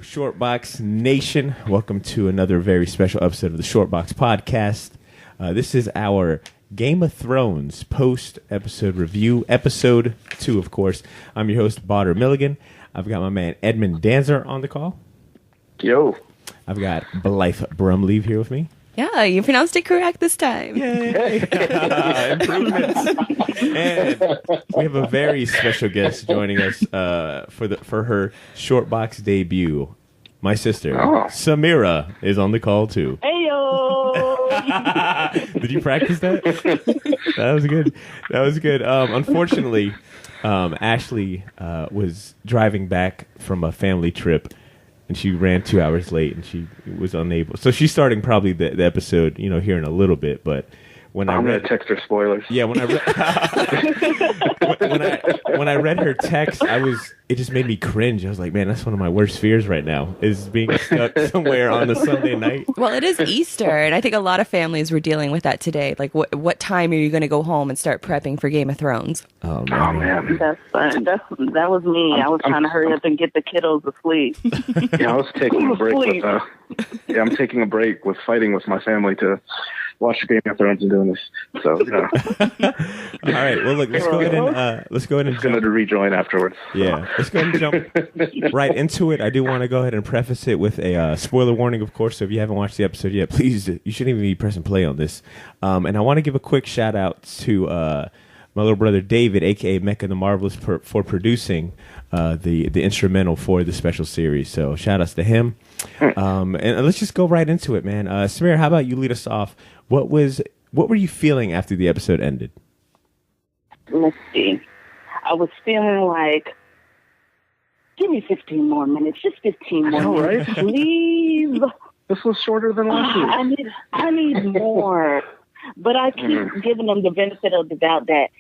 Shortbox Nation. Welcome to another very special episode of the Shortbox Podcast. This is our Game of Thrones post-episode review, episode 2, of course. I'm your host, Bader Milligan. I've got my man Edmund Danzer on the call. Yo. I've got Blythe Brumleve here with me. Yeah, you pronounced it correct this time. Yay! Improvements. And we have a very special guest joining us for her Shortbox debut. My sister, Samira, is on the call too. Heyo! Did you practice that? That was good. Unfortunately, Ashley was driving back from a family trip, and she ran 2 hours late, and she was unable. So she's starting probably the episode, here in a little bit. But when I'm gonna text her spoilers. Yeah, when I when I read her text, it just made me cringe. I was like, man, that's one of my worst fears right now, is being stuck somewhere on a Sunday night. Well, it is Easter, and I think a lot of families were dealing with that today. Like, what time are you going to go home and start prepping for Game of Thrones? Oh man. That's fine. That was me. I was trying to hurry up and get the kiddos asleep. Yeah, I was taking a break I'm taking a break with fighting with my family to watch Game of Thrones and doing this. So, All right. Well, look, let's go ahead and going to rejoin afterwards. Yeah. Let's go ahead and jump right into it. I do want to go ahead and preface it with a spoiler warning, of course. So if you haven't watched the episode yet, please, you shouldn't even be pressing play on this. And I want to give a quick shout out to my little brother David, aka Mecca the Marvelous, for producing the instrumental for the special series. So shout outs to him. And let's just go right into it, man. Samir, how about you lead us off? What were you feeling after the episode ended? Let's see. I was feeling like, give me 15 more minutes. Just 15 more minutes, right? Please. This was shorter than last week. I need more. But I keep giving them the benefit of the doubt that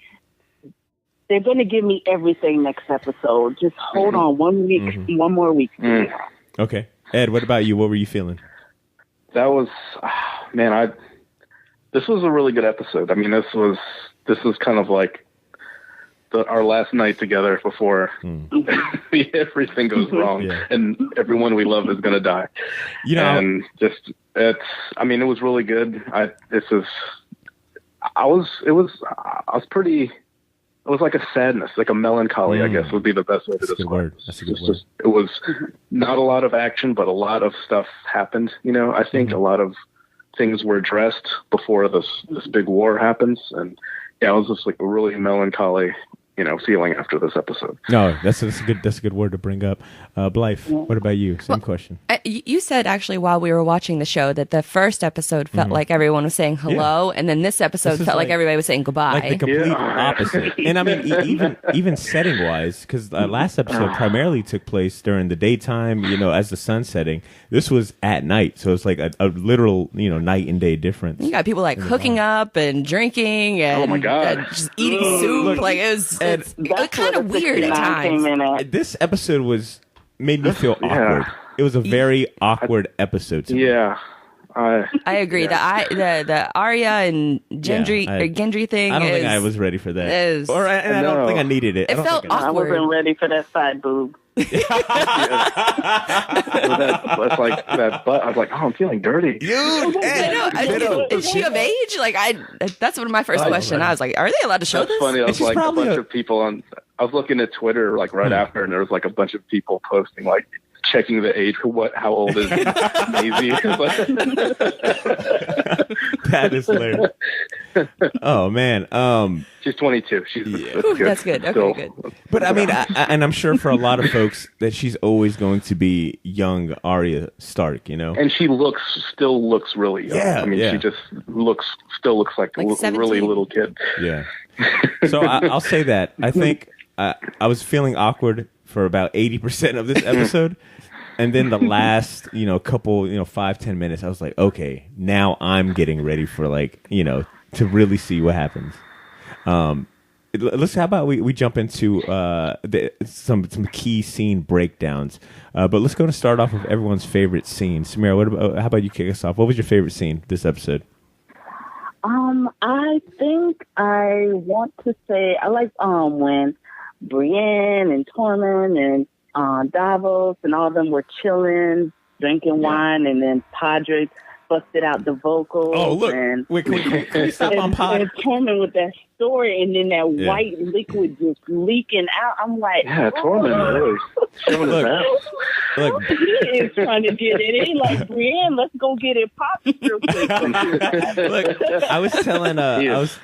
they're going to give me everything next episode. Just hold on 1 week, one more week. Okay. Ed, what about you? What were you feeling? That was, this was a really good episode. I mean, this was kind of like our last night together before everything goes wrong, and everyone we love is going to die. And it was really good. It was like a sadness, like a melancholy, I guess would be the best way to describe it. That's a good word. It was not a lot of action, but a lot of stuff happened. I think a lot of things were addressed before this big war happens. And it was just like a really melancholy, feeling after this episode. No, that's a good word to bring up. Blythe, what about you? Same question. You said actually while we were watching the show that the first episode felt like everyone was saying hello, and then this episode felt like everybody was saying goodbye. Like the complete opposite. And I mean, even setting wise, because last episode primarily took place during the daytime, as the sun's setting. This was at night, so it's like a literal, night and day difference. You got people like hooking up and drinking and oh my God. Just eating soup. Like it was kind of weird at times. This eepisode made me feel awkward. It was a very awkward episode to me. Yeah. I agree. The Arya and Gendry thing. I don't think I was ready for that. I don't think I needed it. It felt awkward. I wasn't ready for that side boob. That's like that butt. I was like, I'm feeling dirty. Is she of age? That's one of my first questions. I was like, are they allowed to show this? Funny. I was like a bunch of people I was looking at Twitter right after, and there was like a bunch of people posting like checking the age. How old is Maisie? That is hilarious. Oh man, she's 22. That's good. Okay, good. But I mean, and I'm sure for a lot of folks that she's always going to be young Arya Stark, And she still looks really young. Yeah, she just still looks like a really little kid. Yeah. So I'll say that I think I was feeling awkward for about 80% of this episode. And then the last, couple, 5-10 minutes, I was like, okay, now I'm getting ready for to really see what happens. How about we jump into some key scene breakdowns. But let's go to start off with everyone's favorite scene. Samira, how about you kick us off? What was your favorite scene this episode? I think I want to say I like when Brienne and Tormund and Davos and all of them were chilling, drinking wine, and then Padre busted out the vocals. Oh, look. And, Wait, can we stop on Pod? And Tormund with that story, and then that white liquid just leaking out. I'm like, Tormund really showing his ass. Look, he is trying to get it. It ain't like, Brienne, let's go get it popped real quick. look, I was telling,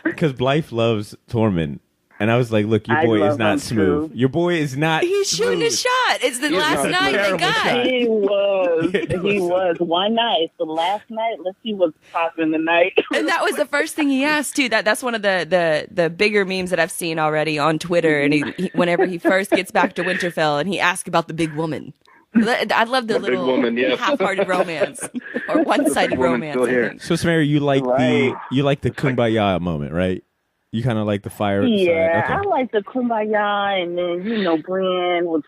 because Blythe loves Tormund. And I was like, look, your boy is not smooth. Your boy is not He's shooting a shot. It's the last night they got. He was. He was. One night. It's the last night. Let's see what's popping tonight. And that was the first thing he asked, too. That's one of the bigger memes that I've seen already on Twitter. And he whenever he first gets back to Winterfell and he asks about the big woman. I love the little half-hearted romance or one-sided romance. I think. So, Samara, you like the kumbaya moment, right? You kind of like the fire side? Yeah, Okay. I like the kumbaya, and then, Brienne was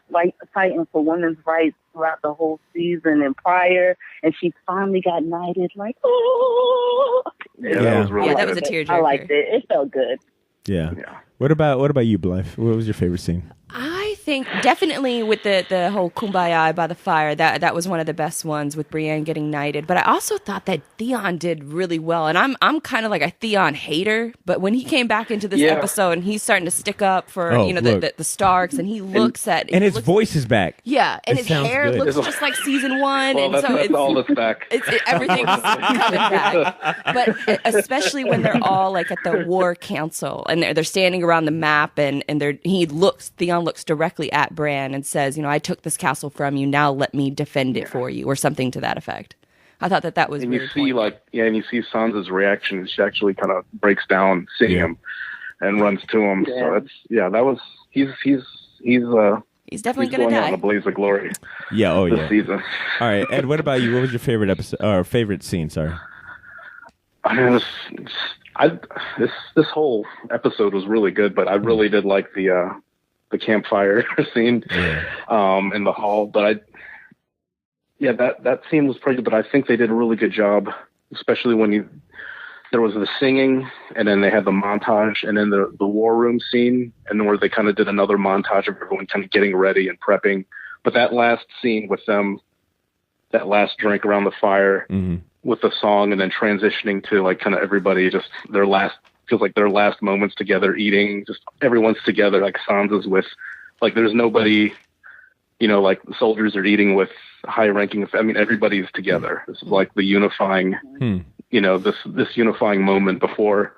fighting for women's rights throughout the whole season and prior, and she finally got knighted, like, oh! Yeah, that was really that was a tearjerker. I liked it. It felt good. Yeah. What about you, Blythe? What was your favorite scene? I think definitely with the whole kumbaya by the fire, that was one of the best ones with Brienne getting knighted. But I also thought that Theon did really well. And I'm kind of like a Theon hater, but when he came back into this episode and he's starting to stick up for the Starks, and he looks and his voice is back. Yeah, and his hair good. looks just like season one. Well, and that's all that's back. Everything's coming back. But especially when they're all like at the war council and they're standing around the map, and Theon looks directly at Bran and says, I took this castle from you, now let me defend it for you, or something to that effect. I thought that was and really and you see Sansa's reaction. She actually kind of breaks down seeing him and runs to him. So he's definitely going to die. out in a blaze of glory. Yeah, this season. All right, Ed, what about you? What was your favorite episode or favorite scene? Sorry. I mean, this whole episode was really good, but I really did like the campfire scene in the hall. But that scene was pretty good. But I think they did a really good job, especially when there was the singing, and then they had the montage, and then the war room scene, and where they kind of did another montage of everyone kind of getting ready and prepping. But that last scene with them, that last drink around the fire with the song, and then transitioning to like kind of everybody just feels like their last moments together eating, just everyone's together, like Sansa's with, like there's nobody, like the soldiers are eating with high ranking. I mean, everybody's together. This is like the unifying, this unifying moment before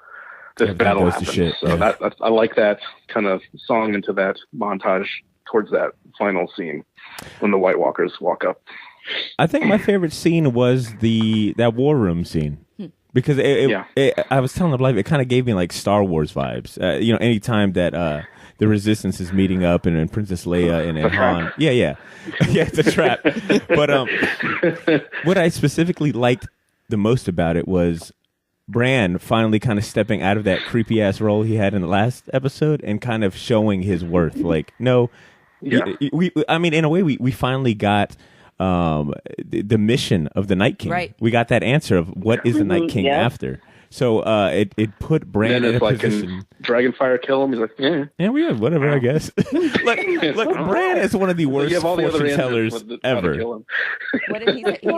this battle happens. So I like that kind of song into that montage towards that final scene when the White Walkers walk up. I think my favorite scene was that war room scene. Because I was telling the Blythe, it kind of gave me like Star Wars vibes. Anytime that the Resistance is meeting up and Princess Leia and Han. Yeah, it's a trap. But what I specifically liked the most about it was Bran finally kind of stepping out of that creepy ass role he had in the last episode and kind of showing his worth. Like, no, I mean, in a way, we finally got the mission of the Night King. Right. We got that answer of what is the Night King after. So it put Bran in a position. Dragonfire kill him. He's like, we have whatever, I guess. look, Bran is one of the worst fortune tellers ever. What did he say? He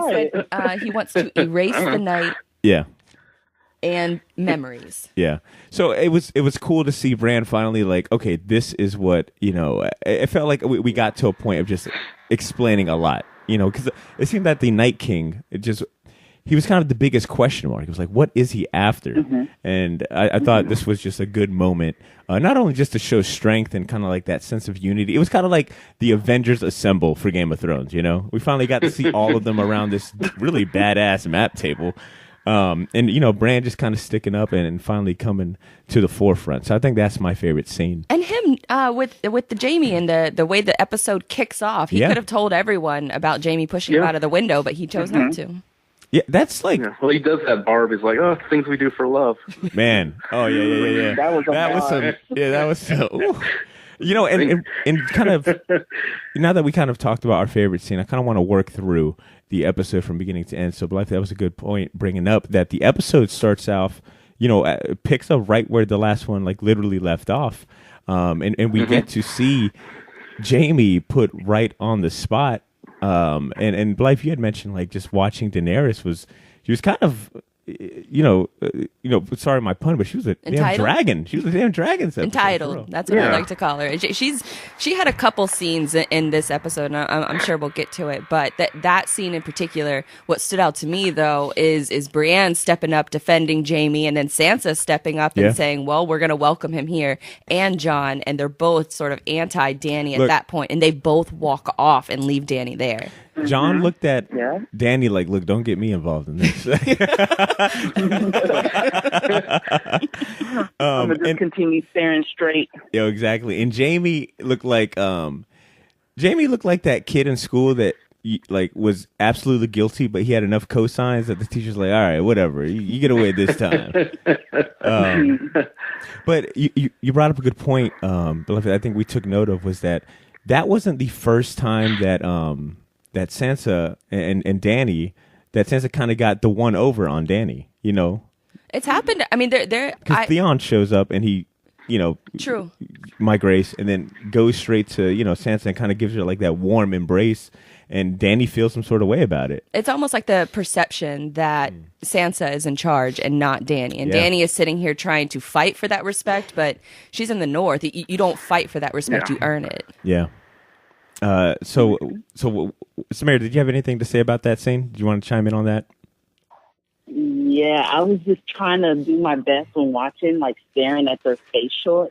said he wants to erase the night. Yeah. And memories. Yeah. So it was cool to see Bran finally like, okay, this is what, it felt like we got to a point of just explaining a lot, because it seemed that the Night King, he was kind of the biggest question mark. He was like, what is he after? And I thought this was just a good moment, not only just to show strength and kind of like that sense of unity. It was kind of like the Avengers assemble for Game of Thrones, We finally got to see all of them around this really badass map table. And Bran just kind of sticking up and finally coming to the forefront. So I think that's my favorite scene. And him with the Jaime and the way the episode kicks off, he could have told everyone about Jaime pushing him out of the window, but he chose not to. Yeah, that's like. Yeah. Well, he does that barb. He's like, oh, things we do for love. Man, oh yeah. That was some. Yeah, that was so. And kind of now that we kind of talked about our favorite scene, I kind of want to work through the episode from beginning to end. So, Blythe, that was a good point bringing up that the episode starts off, picks up right where the last one like literally left off, and we get to see, Jamie put right on the spot. And Blythe, you had mentioned like just watching Daenerys she was kind of, sorry my pun, but she was a damn dragon. She was a damn dragon. Entitled. That's what I like to call her. She had a couple scenes in this episode, and I'm sure we'll get to it. But that scene in particular, what stood out to me though is Brienne stepping up, defending Jamie, and then Sansa stepping up and saying, "Well, we're going to welcome him here," and Jon, and they're both sort of anti Dany at that point, and they both walk off and leave Dany there. Jon looked at Dany like, "Look, don't get me involved in this." I'm gonna just continue staring straight. Yeah, exactly. And Jamie looked like that kid in school that was absolutely guilty, but he had enough cosigns that the teacher's like, "All right, whatever, you get away this time." But you brought up a good point. But I think we took note of was that wasn't the first time that that Sansa and Dany, that Sansa kind of got the one over on Dany, It's happened. I mean, because Theon shows up and he, true, my grace, and then goes straight to, Sansa and kind of gives her like that warm embrace, and Dany feels some sort of way about it. It's almost like the perception that Sansa is in charge and not Dany. And Dany is sitting here trying to fight for that respect, but she's in the North. You don't fight for that respect, you earn it. Yeah. So Samara, did you have anything to say about that scene? Do you want to chime in on that? Yeah, I was just trying to do my best when watching, like staring at their facial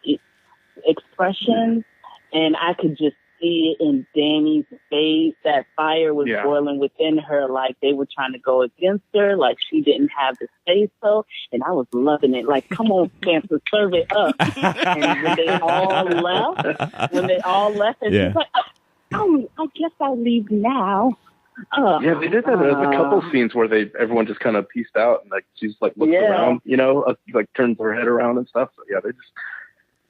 expressions, and I could just see it in Dany's face that fire was boiling within her, like they were trying to go against her, like she didn't have the say so, and I was loving it. Like, come on, Sansa, serve it up. And when they all left, and she's like, I guess I'll leave now. Yeah, they did that. There's a couple scenes where everyone just kind of pieced out and like she's like looks around, like turns her head around and stuff. So yeah,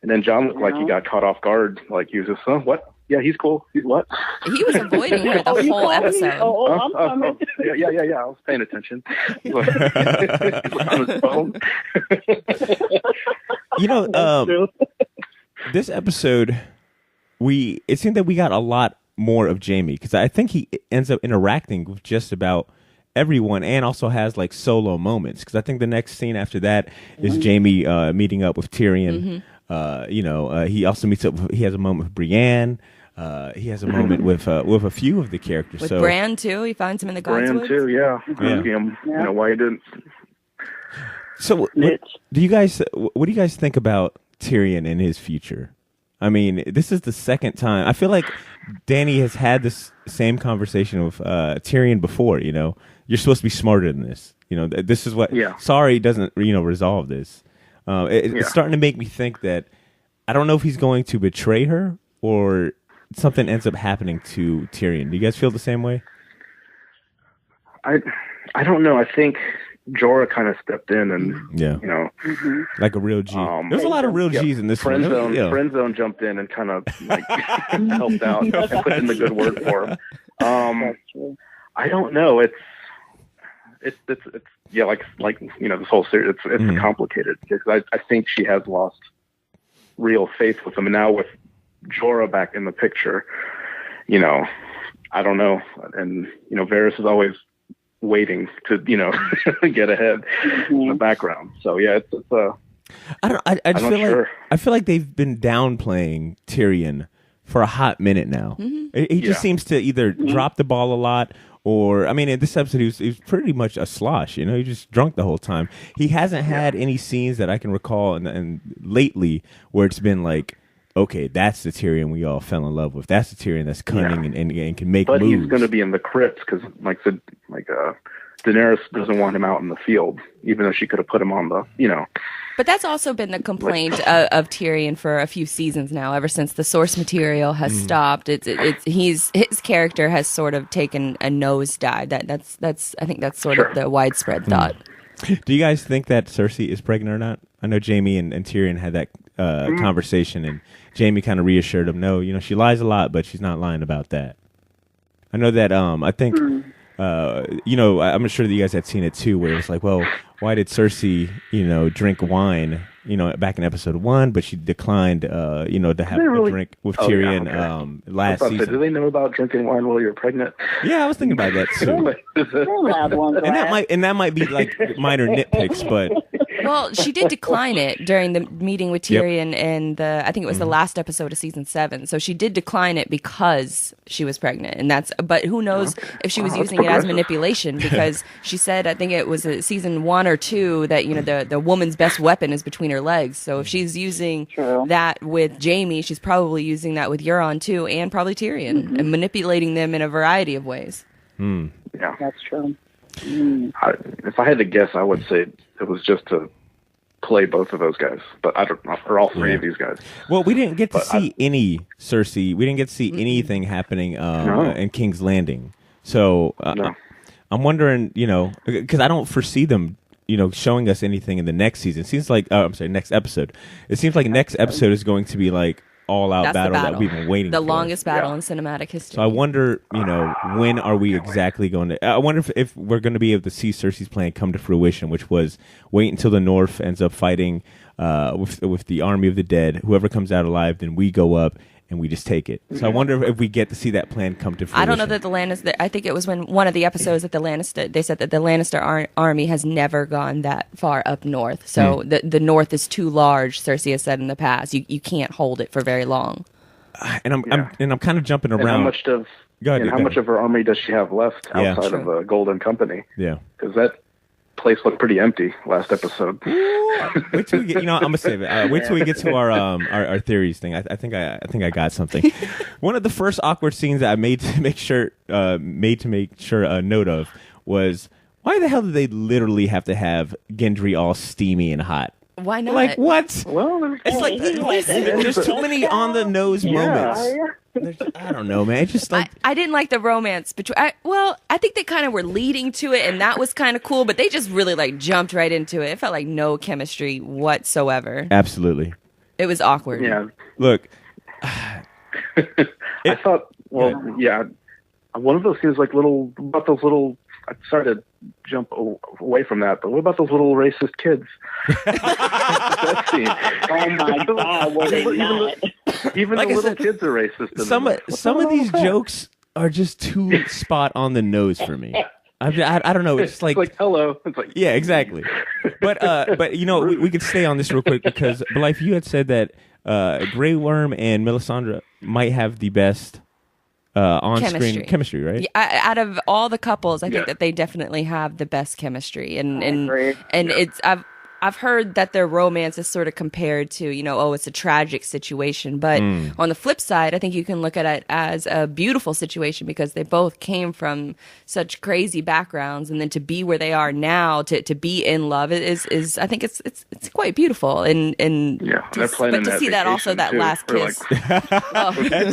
and then Jon looked like he got caught off guard. Like he was just, what? Yeah, he's cool. He's what? He was avoiding her the whole episode. I'm coming. Yeah. I was paying attention. He was on his phone. This episode, it seemed that we got a lot more of Jamie, because I think he ends up interacting with just about everyone and also has like solo moments, because I think the next scene after that is Jamie meeting up with Tyrion. He also meets up he has a moment with Brienne. He has a moment with a few of the characters. With Bran too, he finds him in the Godswoods. Bran too, asking him, why he didn't. So what do you guys think about Tyrion and his future? I mean, this is the second time. I feel like Dany has had this same conversation with Tyrion before. You're supposed to be smarter than this. This is what. Yeah. Sorry doesn't resolve this. It's starting to make me think that I don't know if he's going to betray her or something ends up happening to Tyrion. Do you guys feel the same way? I don't know. I think Jorah kind of stepped in and, like a real G. There's a lot of real G's in this Friend Zone jumped in and kind of like helped out and put in the good word for him. I don't know. It's this whole series. It's complicated because I think she has lost real faith with him, and now with Jorah back in the picture, I don't know. And Varys is always waiting to get ahead in the background. So yeah, it's I feel like they've been downplaying Tyrion for a hot minute now. He just seems to either drop the ball a lot, or I mean, in this episode he was pretty much a slosh. He just drunk the whole time. He hasn't had any scenes that I can recall and lately where it's been like, okay, that's the Tyrion we all fell in love with. That's the Tyrion that's cunning and can make moves. But he's going to be in the crypt because, Daenerys doesn't want him out in the field, even though she could have put him on the, But that's also been the complaint of Tyrion for a few seasons now. Ever since the source material has stopped, his character has sort of taken a nosedive. I think that's sort of the widespread thought. Do you guys think that Cersei is pregnant or not? I know Jaime and Tyrion had that conversation, and Jaime kind of reassured him, no, she lies a lot, but she's not lying about that. I know that I think, I'm sure that you guys had seen it too, where it's like, well, why did Cersei, drink wine, back in episode 1, but she declined, to have a drink with Tyrion last season. Do they know about drinking wine while you're pregnant? Yeah, I was thinking about that too. and that might be like minor nitpicks, but. Well, she did decline it during the meeting with Tyrion in I think it was the last episode of season 7. So she did decline it because she was pregnant, but who knows if she was using it as manipulation, because she said, I think it was season 1 or 2, that the woman's best weapon is between her legs. So if she's using that with Jaime, she's probably using that with Euron too, and probably Tyrion, and manipulating them in a variety of ways. Yeah, that's true. If I had to guess, I would say it was just to play both of those guys, but I don't know, or all three of these guys. Well, we didn't get to see any Cersei. We didn't get to see anything happening in King's Landing. So I'm wondering, because I don't foresee them, showing us anything in the next season. It seems like, next episode. It seems like next episode is going to be like all-out battle that we've been waiting for. The longest battle in cinematic history. So I wonder, when are we exactly going to... I wonder if we're going to be able to see Cersei's plan come to fruition, which was wait until the North ends up fighting with the army of the dead. Whoever comes out alive, then we go up and we just take it. So I wonder if we get to see that plan come to fruition. I don't know that the Lannister... I think it was when one of the episodes that they said that the Lannister army has never gone that far up north. So the north is too large, Cersei has said in the past. You can't hold it for very long. And I'm kind of jumping around. How much of her army does she have left outside of the Golden Company? Yeah. Because that place looked pretty empty last episode. Wait till we get. I'm gonna save it. Wait till we get to our theories thing. I think I got something. One of the first awkward scenes that I made to make sure a note of was, why the hell did they literally have to have Gendry all steamy and hot? Why not? Like, what? Well, it's like there's too many on the nose moments. I don't know, man. It's just like I didn't like the romance between. I think they kind of were leading to it, and that was kind of cool. But they just really jumped right into it. It felt like no chemistry whatsoever. Absolutely, it was awkward. Yeah. Look, I thought. Well, yeah. One of those scenes, about those little. I started to jump away from that, but what about those little racist kids? That scene. Oh my God, were they not? Even the little kids are racist. Some of these jokes are just too spot on the nose for me. I don't know. It's like hello. It's like yeah, exactly. But we could stay on this real quick because Blythe, you had said that Grey Worm and Melisandre might have the best on-screen chemistry, right? Yeah, out of all the couples, I think that they definitely have the best chemistry, and it's I've heard that their romance is sort of compared to, it's a tragic situation. But on the flip side, I think you can look at it as a beautiful situation because they both came from such crazy backgrounds. And then to be where they are now, to be in love is I think it's quite beautiful. And they're planning to see that also, that too. last kiss.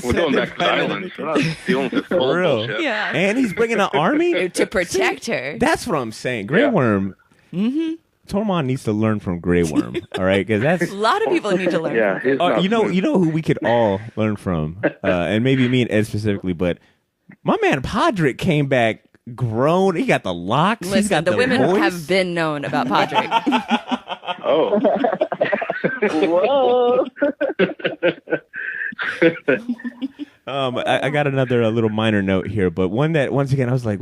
We're going back to the island. We're not dealing with this whole bullshit. Yeah. And he's bringing an army? To protect her. That's what I'm saying. Grey Worm. Mm-hmm. Tormund needs to learn from Grey Worm, all right? Because that's a lot of people need to learn. Yeah, from you know who we could all learn from, and maybe me and Ed specifically. But my man Podrick came back grown. He got the locks. Listen, he's got the women voice. have been known about Podrick. Oh, whoa. I got another little minor note here, but one that once again I was like,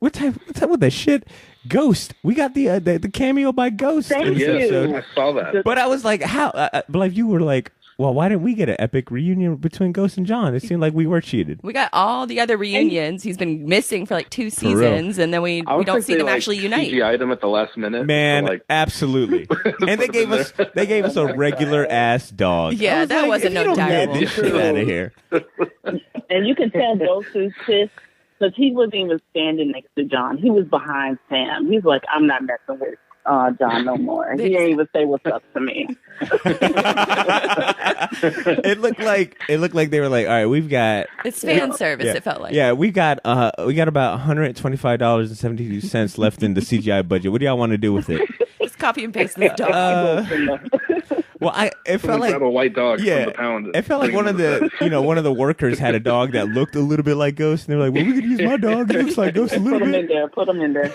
what's up with that shit? Ghost. We got the cameo by Ghost. Thank you. Episode. I saw that. But I was like, how? Blythe, you were like, well, why didn't we get an epic reunion between Ghost and Jon? It seemed like we were cheated. We got all the other reunions. He's been missing for 2 seasons, and then we don't see them actually unite. CGI'd him at the last minute. Man, absolutely. And they gave us a regular ass dog. Yeah, that wasn't no terrible. Get this shit out of here. And you can tell Ghost is pissed because he wasn't even standing next to Jon. He was behind Sam. He's like, I'm not messing with Jon no more. He didn't even say what's up to me. It looked like they were like, all right, we've got it's fan service. Yeah, it felt like we got about $125.72 left in the CGI budget. What do y'all want to do with it? Just copy and paste this dog. Well, it felt like a white dog. From the pound. It felt like one of the workers had a dog that looked a little bit like Ghost, and they're like, "Well, we could use my dog. It looks like Ghost a little bit." Put him in there.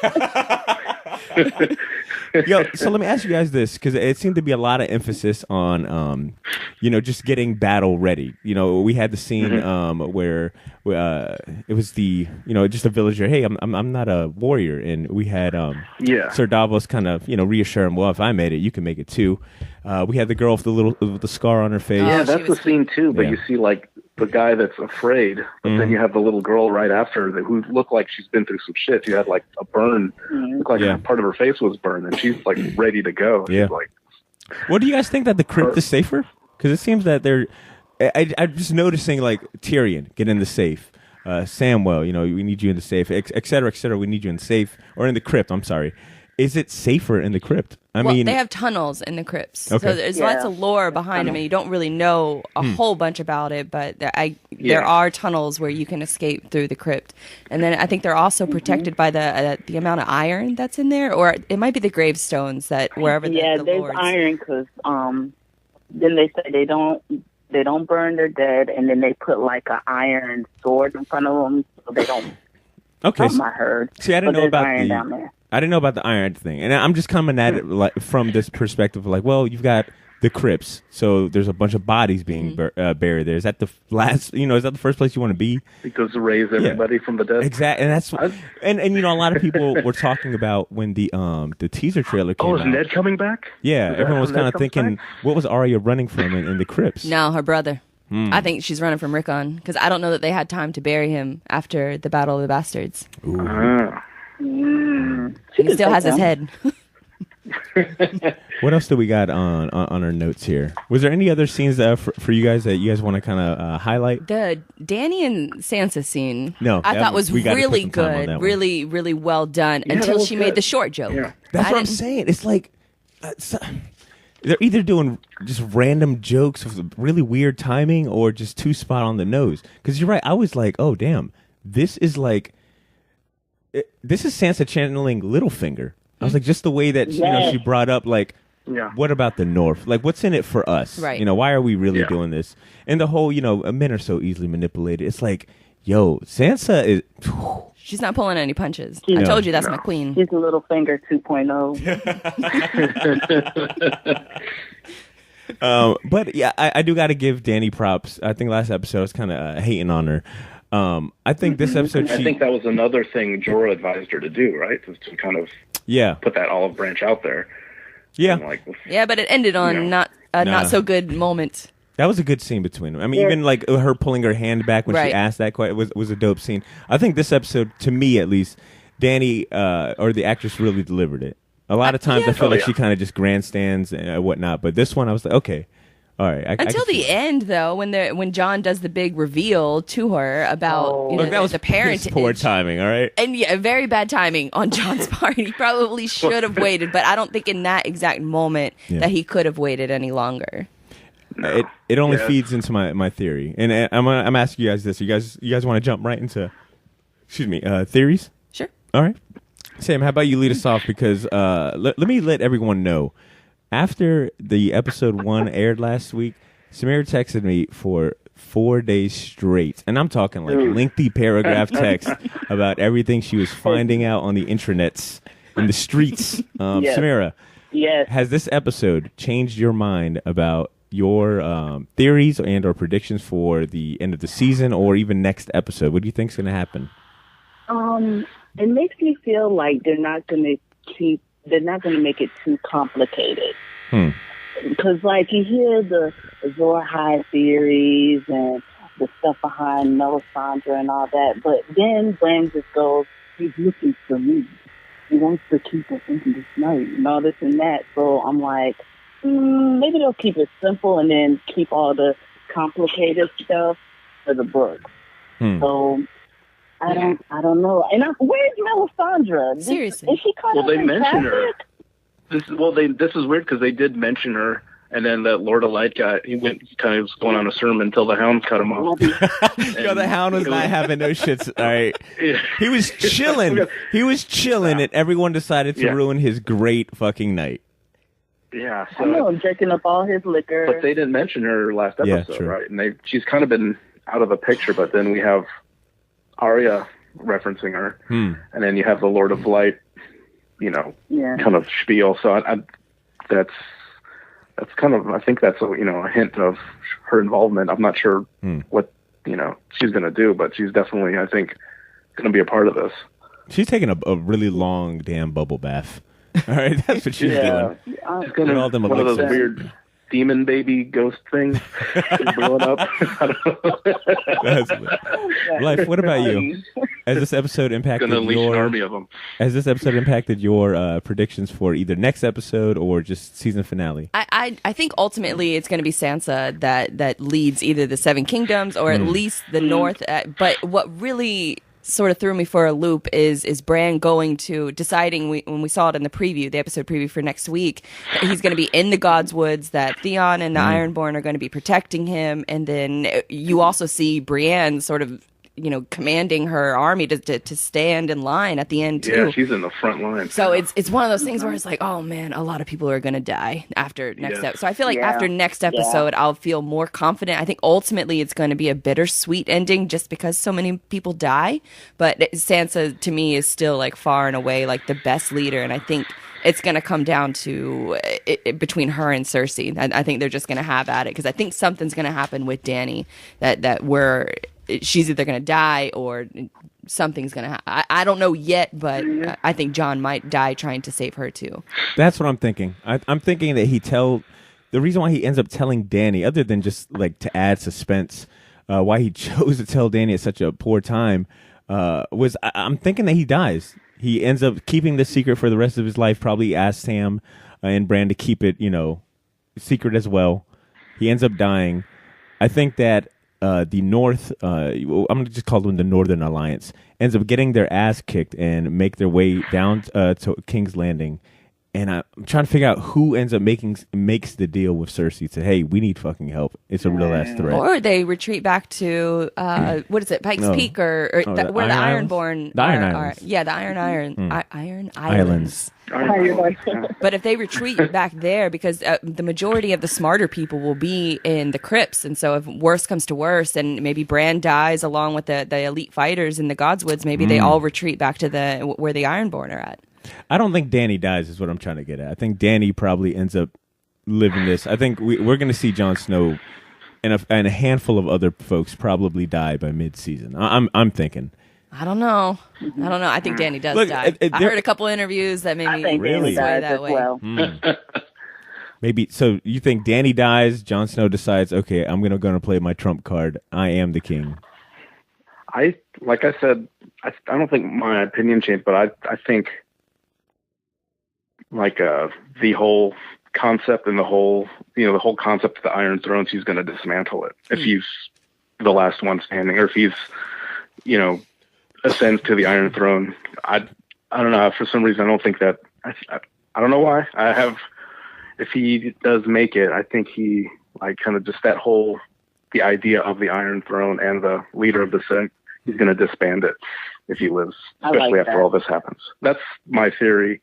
Yo, so let me ask you guys this, because it seemed to be a lot of emphasis on, just getting battle ready. We had the scene where it was just a villager. Hey, I'm not a warrior, and we had Sir Davos kind of reassure him. Well, if I made it, you can make it too. We had the girl with the scar on her face. Yeah, that's the scene too. But you see like the guy that's afraid, but then you have the little girl right after who looked like she's been through some shit. She had like a burn, looked like part of her face was burned, and she's like ready to go. Yeah. She's like, what do you guys think that the crypt is safer? Because it seems that I'm just noticing like Tyrion get in the safe, Samwell, we need you in the safe, et cetera, we need you in the safe or in the crypt. I'm sorry. Is it safer in the crypt? I mean, they have tunnels in the crypts, okay. so there's lots of lore behind them, and you don't really know a whole bunch about it. But there are tunnels where you can escape through the crypt, and then I think they're also protected by the amount of iron that's in there, or it might be the gravestones that wherever. Yeah, the there's lords. iron because then they say they don't burn their dead, and then they put like an iron sword in front of them so they don't. Okay, I heard. See, I didn't know about iron down there. I didn't know about the iron thing, and I'm just coming at it like from this perspective, like, well, you've got the crypts, so there's a bunch of bodies being buried there. Is that the last? Is that the first place you want to be? Because to raise everybody from the dead. Exactly, and that's and a lot of people were talking about when the teaser trailer came out. Oh, is Ned coming back? Yeah, everyone was kind of thinking, what was Arya running from in the crypts? No, her brother. I think she's running from Rickon because I don't know that they had time to bury him after the Battle of the Bastards. He still has his head. What else do we got on our notes here? Was there any other scenes for you guys that you guys want to kind of highlight? The Dany and Sansa scene, I thought was really good, really, really well done until she made the short joke. Yeah. That's what I'm saying. It's like they're either doing just random jokes with really weird timing or just too spot on the nose. Because you're right. I was like, oh, damn. This is Sansa channeling Littlefinger. I was like, just the way that she brought up, like, what about the North? Like, what's in it for us? Right. Why are we really doing this? And the whole, men are so easily manipulated. It's like, yo, Sansa is... She's not pulling any punches. I told you that's my queen. She's a Littlefinger 2.0. But yeah, I do got to give Dany props. I think last episode I was kind of hating on her. I think this episode, I think that was another thing Jorah advised her to do, right? To kind of put that olive branch out there. Yeah, but it ended on not so good moment. That was a good scene between them. I mean, even like her pulling her hand back when she asked that question was a dope scene. I think this episode, to me at least, Dany or the actress really delivered it. A lot of times I feel like she kind of just grandstands and whatnot, but this one I was like, okay. All right. Until the end, though, when Jon does the big reveal to her about that was the parentage. Poor timing, all right? And very bad timing on Jon's part. He probably should have waited, but I don't think in that exact moment that he could have waited any longer. No. It only feeds into my theory, and I'm asking you guys this. You guys want to jump right into, theories? Sure. All right, Sam. How about you lead us off? Because let me let everyone know. After the episode 1 aired last week, Samira texted me for 4 days straight, and I'm talking like lengthy paragraph text about everything she was finding out on the intranets and the streets. Samira, has this episode changed your mind about your theories and or predictions for the end of the season or even next episode? What do you think is going to happen? It makes me feel like they're not going to make it too complicated. Because, like, you hear the Azor Ahai theories and the stuff behind Melisandre and all that, but then Bran just goes, he's looking for me. He wants to keep us into this night and all this and that. So I'm like, maybe they'll keep it simple and then keep all the complicated stuff for the book. So I don't know. And where's Melisandre? Seriously, is she kind of they mentioned her. This is weird because they did mention her, and then that Lord of Light guy, he kind of was going on a sermon until the Hound cut him off. The Hound was not having no shits. All right, he was chilling. And everyone decided to ruin his great fucking night. Yeah, so I know, I'm drinking up all his liquor. But they didn't mention her last episode, right? And she's kind of been out of the picture. But then we have Arya referencing her, and then you have the Lord of Light, kind of spiel. So that's kind of, I think that's a hint of her involvement. I'm not sure what she's going to do, but she's definitely, I think, going to be a part of this. She's taking a really long damn bubble bath. All right, that's what she's doing. She's going to one of those weird demon baby ghost things blowing up. I don't know. Life, what about you? Has this episode impacted an army of them. Has this episode impacted your predictions for either next episode or just season finale? I think ultimately it's going to be Sansa that leads either the Seven Kingdoms or at least the North. But what really sort of threw me for a loop is Bran going to deciding when we saw it in the episode preview for next week, that he's going to be in the God's Woods, that Theon and the Ironborn are going to be protecting him, and then you also see Brienne sort of commanding her army to stand in line at the end too. Yeah, she's in the front line. So it's one of those things where it's like, oh man, a lot of people are going to die after next episode. So I feel like after next episode, I'll feel more confident. I think ultimately it's going to be a bittersweet ending just because so many people die. But Sansa to me is still like far and away like the best leader, and I think it's going to come down to between her and Cersei. I think they're just going to have at it because I think something's going to happen with Dany that she's either going to die or something's going to happen. I don't know yet, but I think Jon might die trying to save her too. That's what I'm thinking. I'm thinking that the reason why he ends up telling Dany, other than just like to add suspense, why he chose to tell Dany at such a poor time, was I'm thinking that he dies. He ends up keeping the secret for the rest of his life, probably asked Sam and Bran to keep it, secret as well. He ends up dying. I think that the North, I'm going to just call them the Northern Alliance, ends up getting their ass kicked and make their way down to King's Landing. And I'm trying to figure out who ends up makes the deal with Cersei to, hey, we need fucking help. It's a real ass threat. Or they retreat back to, what is it, Pikes Peak where the Ironborn the Iron Islands. Yeah, the Iron Islands. But if they retreat back there, because the majority of the smarter people will be in the crypts, and so if worse comes to worse, and maybe Bran dies along with the elite fighters in the Godswoods, maybe they all retreat back to where the Ironborn are at. I don't think Dany dies is what I'm trying to get at. I think Dany probably ends up living this. I think we're going to see Jon Snow and a handful of other folks probably die by mid-season. I'm thinking. I don't know. I think Dany does die. I heard a couple interviews that made me really say that way. Well. Maybe so. You think Dany dies? Jon Snow decides, okay, I'm going to play my trump card. I am the king. Like I said, I don't think my opinion changed, but I think like the whole concept and the whole concept of the Iron Throne, she's going to dismantle it if he's the last one standing, or if he's ascends to the Iron Throne. I don't know, for some reason I don't think that. I don't know why. If he does make it, I think he like kind of just the idea of the Iron Throne and the leader of the sect, he's going to disband it if he lives, especially after all this happens. That's my theory.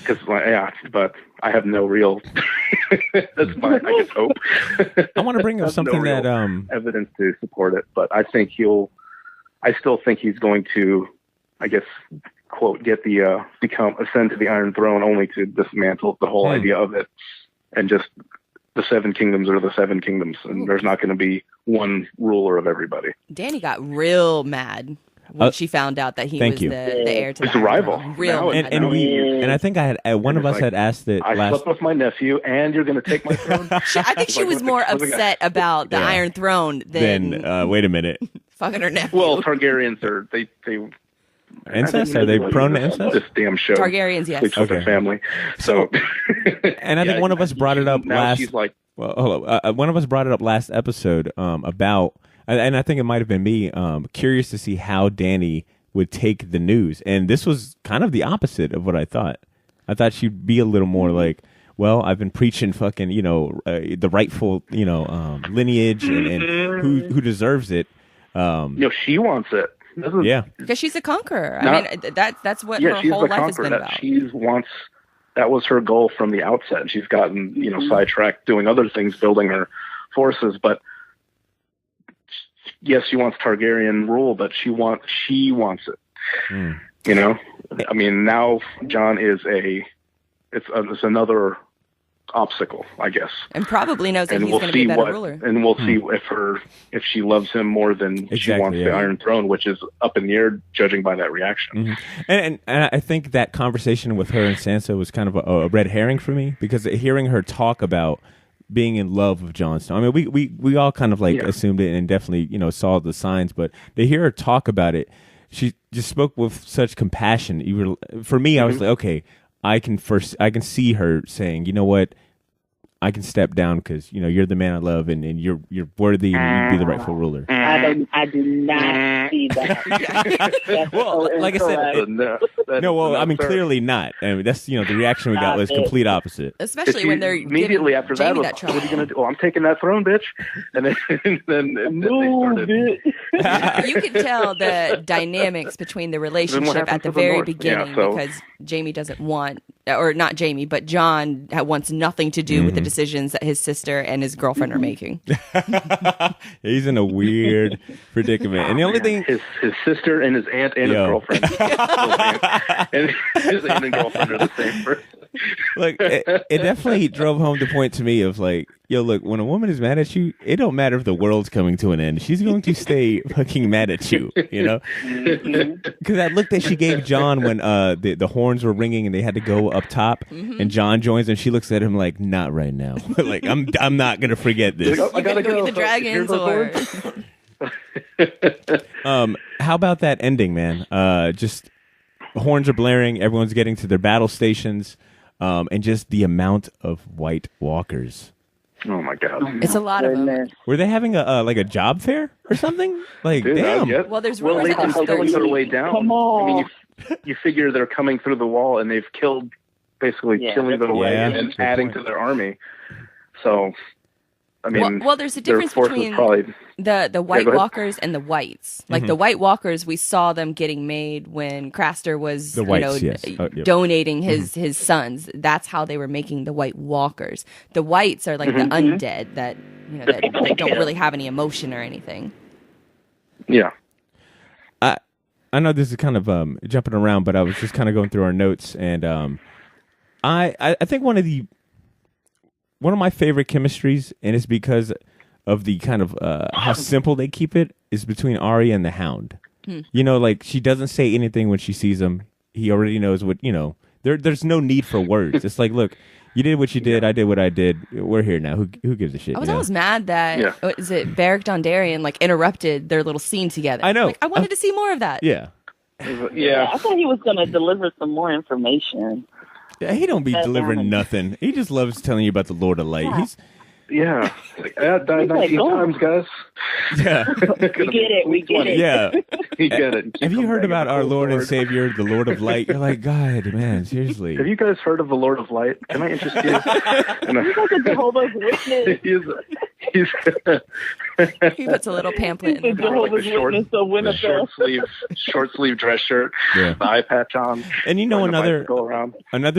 But I have no real. That's my, I guess, hope. I want to bring up something that evidence to support it, but I think I still think he's going to, I guess, quote, get the ascend to the Iron Throne, only to dismantle the whole idea of it, and just the Seven Kingdoms are the Seven Kingdoms, and there's not going to be one ruler of everybody. Dany got real mad when she found out that he was the heir to the rival. Real and I think one of us had asked it. I slept with my nephew, and you're going to take my throne. I think she was more upset about the Iron Throne than wait a minute, fucking her nephew. Well, Targaryens are they incest? Are they prone to incest? This damn show. Targaryens, yes. Sleeps with their family. So, and I think one of us brought it up now last. She's like, one of us brought it up last episode about. And I think it might have been me, curious to see how Dany would take the news. And this was kind of the opposite of what I thought. I thought she'd be a little more like, well, I've been preaching fucking, the rightful, lineage and who deserves it. She wants it. Yeah. Because she's a conqueror. I mean, that's what her whole life has been about. That was her goal from the outset. She's gotten, sidetracked doing other things, building her forces, but yes, she wants Targaryen rule, but she wants it. You know, I mean, now John is it's another obstacle, I guess. And probably knows that he's going to be a better ruler. And we'll see if she loves him more than she wants the Iron Throne, which is up in the air, judging by that reaction. And I think that conversation with her and Sansa was kind of a red herring for me, because hearing her talk about being in love with Jon Snow, I mean, we all kind of assumed it and definitely saw the signs, but to hear her talk about it, she just spoke with such compassion. For me, I was like, okay, I can see her saying, you know what, I can step down because you're the man I love, and you're worthy, and you'd be the rightful ruler. I do not see that. Well, like I said, I mean, clearly not. I mean, that's the reaction we got was complete opposite. Especially when they're immediately after that, what are you gonna do? Oh, I'm taking that throne, bitch. And then they started. You can tell the dynamics between the relationship at the very beginning, because Jamie doesn't want, or not Jamie, but John wants nothing to do with the decisions that his sister and his girlfriend are making. He's in a weird predicament, and the only thing his sister and his aunt and his girlfriend, and his aunt and girlfriend are the same person. Like it definitely drove home the point to me of like, yo, look, when a woman is mad at you, it don't matter if the world's coming to an end. She's going to stay fucking mad at you, Because that look that she gave John when the horns were ringing and they had to go up top, and John joins and she looks at him like, not right now. Like I'm not gonna forget this. I gotta go get the dragons, or how about that ending, man? Just horns are blaring, everyone's getting to their battle stations. And just the amount of White Walkers. Oh my God! It's a lot of them. Were they having a job fair or something? Like, dude, damn. Well, there's they just killing their way down. Come on. I mean, you figure they're coming through the wall and they've killing their way and adding to their army. So, I mean, well, there's a difference between the White Walkers and the Whites. Like the White Walkers, we saw them getting made when Craster was donating his sons. That's how they were making the White Walkers. The Whites are like the undead that that don't really have any emotion or anything. Yeah. I know this is kind of jumping around, but I was just kind of going through our notes, and I think one of my favorite chemistries, and it's because of the kind of how simple they keep it, is between Arya and the Hound. Like she doesn't say anything when she sees him. He already knows what, there's no need for words. It's like, look, you did what you did. I did what I did. We're here now. Who gives a shit? I was almost mad that Beric Dondarrion interrupted their little scene together. I know. Like, I wanted to see more of that. Yeah. I thought he was going to deliver some more information. Yeah, he don't be delivering nothing. He just loves telling you about the Lord of Light. Yeah. I died 19 times, guys. Yeah. We get it. Yeah. You get it. Have you heard about our Lord and Savior, the Lord of Light? You're like, God, man, seriously. Have you guys heard of the Lord of Light? Can I interest you? He's like a Jehovah's Witness. He puts a little pamphlet in the Jehovah's Witness of Winterfell. short sleeve dress shirt, the eye patch on. And another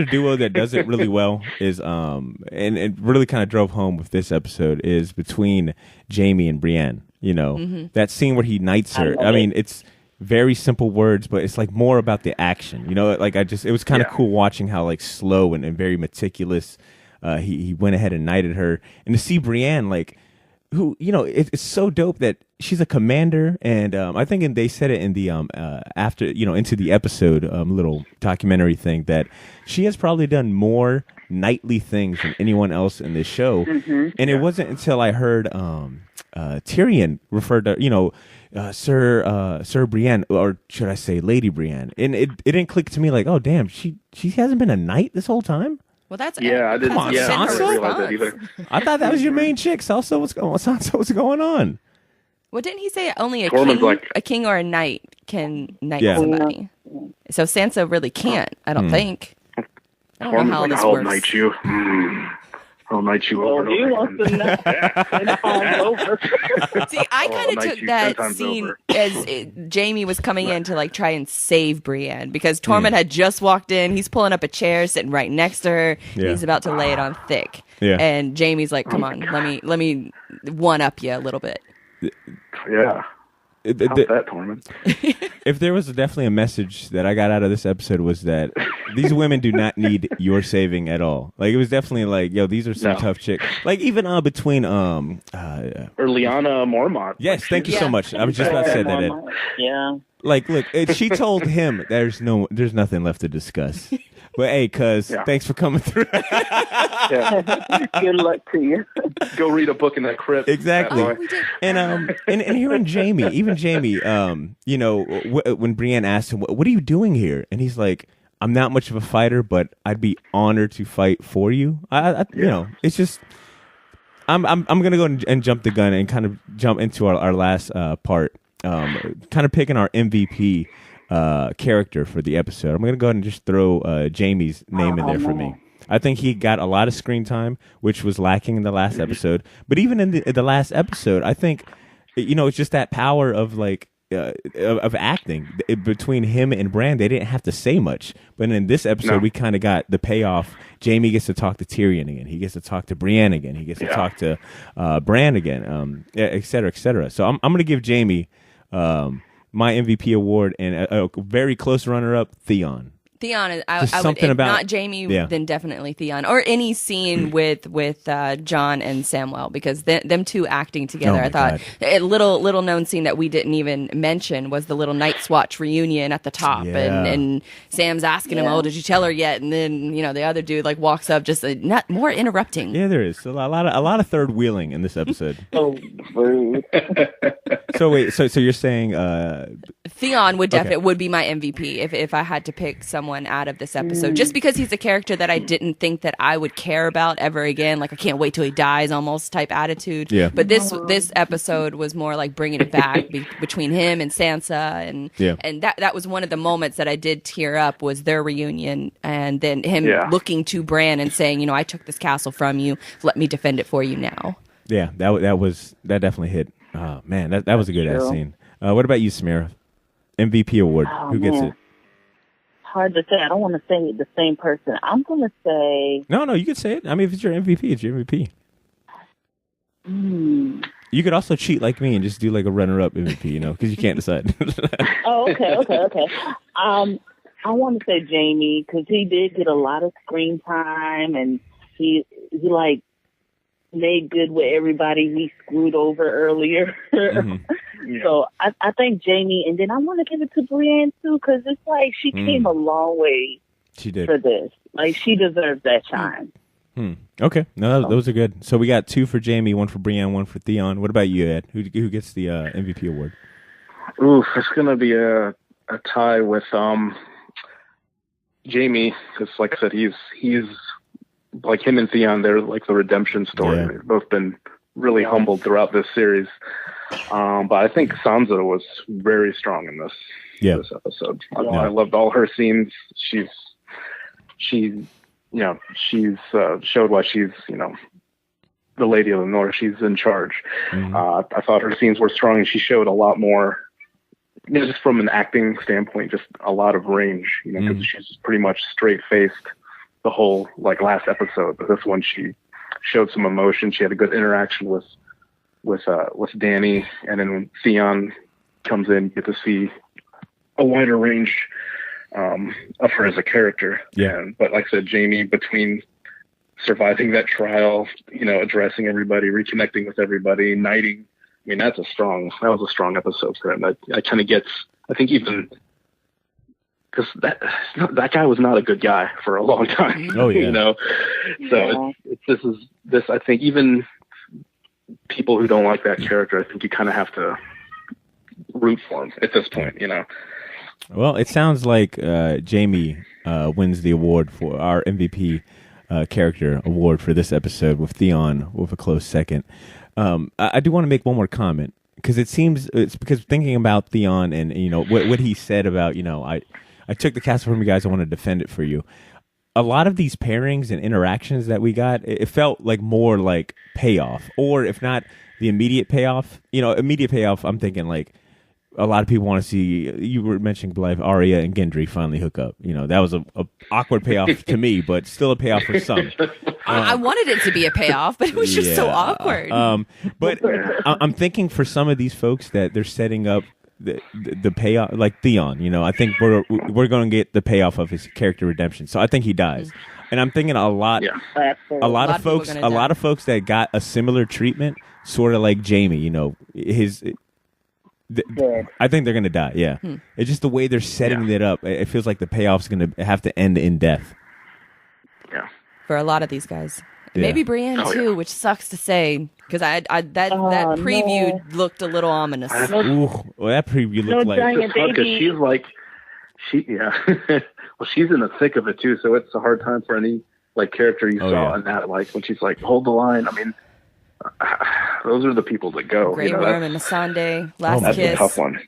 duo that does it really well is and it really kind of drove home with this episode is between Jaime and Brienne. That scene where he knights her. I mean, it's very simple words, but it's like more about the action. It was kind of cool watching how like slow and very meticulous he went ahead and knighted her, and to see Brienne who it's so dope that she's a commander, and I think they said it in the after into the episode little documentary thing that she has probably done more knightly things than anyone else in this show, and it wasn't until I heard Tyrion referred to Sir Brienne, or should I say Lady Brienne, and it didn't click to me like, oh damn, she hasn't been a knight this whole time. Well, that's I didn't. Come on, I Sansa? didn't realize that either. I thought that was your main chick. Sansa, what's going on? Well, didn't he say only Tormund's a king or a knight can knight somebody? So Sansa really can't. I don't think. I don't know how this works. I'll knight you. I'll knight you over. He wants to knight over. See, I kind of took that scene as Jaime was coming in to try and save Brienne, because Tormund had just walked in. He's pulling up a chair, sitting right next to her. Yeah. He's about to lay it on thick. Yeah. And Jaime's like, "Come on, let me one up you a little bit." Yeah. How's that, Tormund? If there was definitely a message that I got out of this episode was that these women do not need your saving at all. Like, it was definitely like, yo, these are some tough chicks. Like, even between or Lyanna Mormont. Yes, thank you so much. I was just about to say that, Ed. Yeah. Like, look, she told him there's nothing left to discuss. But hey, thanks for coming through. Good luck to you. Go read a book in that crypt. Exactly. And hearing Jamie, even Jamie, you know, when Brienne asked him, "What are you doing here?" and he's like, "I'm not much of a fighter, but I'd be honored to fight for you." You know, it's just. I'm gonna go and jump the gun and kind of jump into our last part, kind of picking our MVP character for the episode. I'm going to go ahead and just throw Jamie's name in there for me. I think he got a lot of screen time, which was lacking in the last episode. But even in the last episode, I think, you know, it's just that power of like of acting between him and Bran. They didn't have to say much, but in this episode, we kind of got the payoff. Jamie gets to talk to Tyrion again. He gets to talk to Brienne again. He gets to talk to Bran again, et cetera, et cetera. So I'm going to give Jamie my MVP award, and a very close runner-up, Theon. Theon is, I would, if not Jamie, then definitely Theon. Or any scene with Jon and Samwell, because them two acting together, I thought. A little known scene that we didn't even mention was the little Night's Watch reunion at the top, and Sam's asking him, "Oh, did you tell her yet?" And then, you know, the other dude like walks up, just not more interrupting. Yeah, there is a lot of third wheeling in this episode. Oh, rude. So wait, so you're saying Theon would be my MVP if I had to pick someone out of this episode, just because he's a character that I didn't think that I would care about ever again. Like, I can't wait till he dies almost type attitude. Yeah. But this episode was more like bringing it back between him and Sansa, and that was one of the moments that I did tear up, was their reunion, and then him looking to Bran and saying, you know, I took this castle from you, let me defend it for you now. Yeah, that definitely hit. Oh man, that was a good ass scene. What about you, Samira? MVP award. Who gets it? Hard to say. I don't want to say the same person. I'm going to say... No, you can say it. I mean, if it's your MVP, it's your MVP. You could also cheat like me and just do like a runner-up MVP, you know, because you can't decide. Okay. I want to say Jamie, because he did get a lot of screen time, and he like made good with everybody he screwed over earlier. So I think Jamie, and then I want to give it to Brienne too, because it's like she came a long way for this. Like, she deserves that shine. Okay, no, those are good. So we got 2 for Jamie, 1 for Brienne, 1 for Theon. What about you, Ed? Who gets the MVP award? Ooh, it's gonna be a tie with Jamie, because like I said, he's like, him and Theon, they're like the redemption story. Yeah. They've both been really humbled throughout this series. But I think Sansa was very strong in this episode. I loved all her scenes. She's showed why she's, you know, the Lady of the North. She's in charge. I thought her scenes were strong, and she showed a lot more, you know, just from an acting standpoint, just a lot of range, you know, because she's pretty much straight-faced the whole, like, last episode. But this one, she showed some emotion. She had a good interaction with Dany, and then when Theon comes in, you get to see a wider range of her as a character. But like I said, Jamie, between surviving that trial, you know, addressing everybody, reconnecting with everybody, knighting, I mean, that was a strong episode for him. I kind of gets, I think, even because that guy was not a good guy for a long time. Oh yeah. You know, so this I think, even people who don't like that character, I think you kind of have to root for him at this point, you know. Well, it sounds like Jamie wins the award for our MVP character award for this episode, with Theon with a close second. I do want to make one more comment, because it's because thinking about Theon and, you know, what he said about, you know, I took the castle from you guys, I want to defend it for you. A lot of these pairings and interactions that we got, it felt like more like payoff, or if not the immediate payoff, I'm thinking like a lot of people want to see. You were mentioning Blythe, Arya, and Gendry finally hook up. That was a awkward payoff to me, but still a payoff for some. I wanted it to be a payoff, but it was just so awkward. But I'm thinking for some of these folks that they're setting up the payoff, like Theon. I think we're going to get the payoff of his character redemption. So I think he dies, and I'm thinking a lot of folks that got a similar treatment, sort of like Jaime. I think they're going to die. Yeah, it's just the way they're setting it up. It feels like the payoff's going to have to end in death. Yeah, for a lot of these guys. Maybe Brienne too, which sucks to say because that preview looked a little ominous. Well, that preview looked because she's like, well, she's in the thick of it too, so it's a hard time for any character you saw in that. When she's like, hold the line. I mean, those are the people that go. Grey Worm and Missandei, last that's kiss. A tough one.